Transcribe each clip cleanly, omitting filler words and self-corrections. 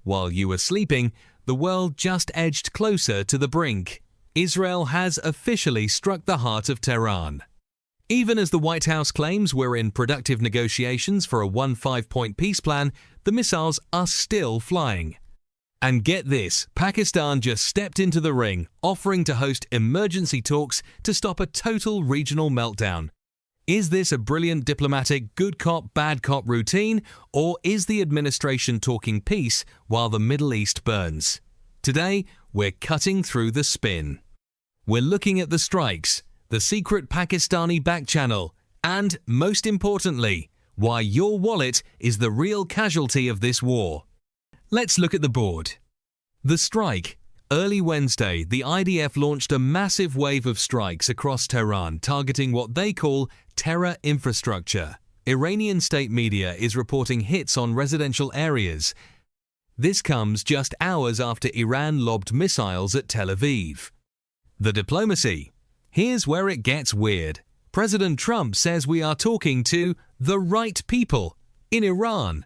While you were sleeping, the world just edged closer to the brink. Israel has officially struck the heart of Tehran. Even as the White House claims we're in productive negotiations for a 1-5-point peace plan, the missiles are still flying. And get this, Pakistan just stepped into the ring, offering to host emergency talks to stop a total regional meltdown. Is this a brilliant diplomatic good cop, bad cop routine, or is the administration talking peace while the Middle East burns? Today, we're cutting through the spin. We're looking at the strikes, the secret Pakistani back channel, and, most importantly, why your wallet is the real casualty of this war. Let's look at the board. The strike. Early Wednesday, the IDF launched a massive wave of strikes across Tehran targeting what they call terror infrastructure. Iranian state media is reporting hits on residential areas. This comes just hours after Iran lobbed missiles at Tel Aviv. The diplomacy. Here's where it gets weird. President Trump says we are talking to the right people in Iran.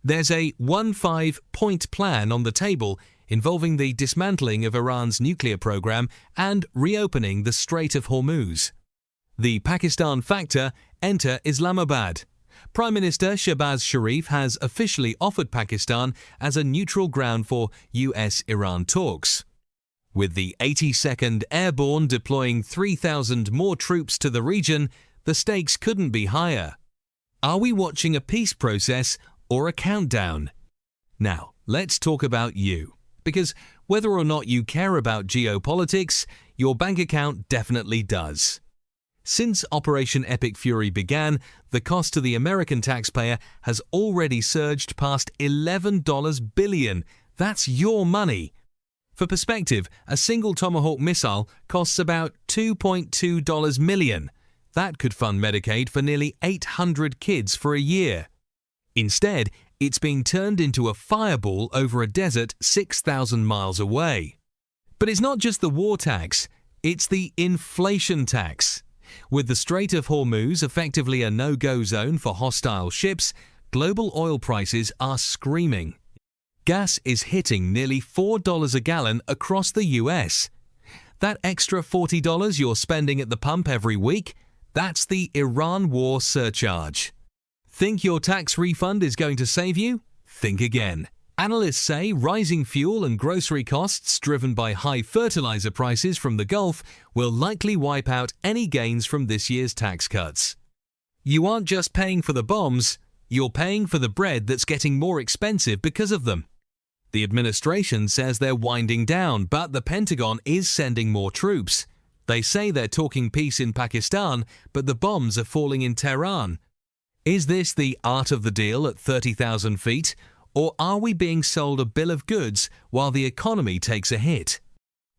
There's a 1-5-point plan on the table involving the dismantling of Iran's nuclear program and reopening the Strait of Hormuz. The Pakistan factor, enter Islamabad. Prime Minister Shehbaz Sharif has officially offered Pakistan as a neutral ground for U.S. Iran talks. With the 82nd Airborne deploying 3,000 more troops to the region, the stakes couldn't be higher. Are we watching a peace process or a countdown? Now, let's talk about you. Because whether or not you care about geopolitics, your bank account definitely does. Since Operation Epic Fury began, the cost to the American taxpayer has already surged past $11 billion. That's your money. For perspective, a single Tomahawk missile costs about $2.2 million. That could fund Medicaid for nearly 800 kids for a year. Instead, it's being turned into a fireball over a desert 6,000 miles away. But it's not just the war tax, it's the inflation tax. With the Strait of Hormuz effectively a no-go zone for hostile ships, global oil prices are screaming. Gas is hitting nearly $4 a gallon across the US. That extra $40 you're spending at the pump every week, that's the Iran war surcharge. Think your tax refund is going to save you? Think again. Analysts say rising fuel and grocery costs driven by high fertilizer prices from the Gulf will likely wipe out any gains from this year's tax cuts. You aren't just paying for the bombs, you're paying for the bread that's getting more expensive because of them. The administration says they're winding down, but the Pentagon is sending more troops. They say they're talking peace in Pakistan, but the bombs are falling in Tehran. Is this the art of the deal at 30,000 feet, or are we being sold a bill of goods while the economy takes a hit?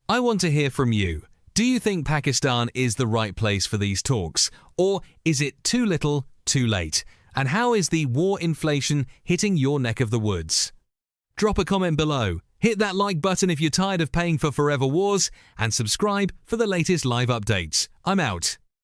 I want to hear from you. Do you think Pakistan is the right place for these talks, or is it too little, too late? And how is the war inflation hitting your neck of the woods? Drop a comment below, hit that like button if you're tired of paying for forever wars, and subscribe for the latest live updates. I'm out.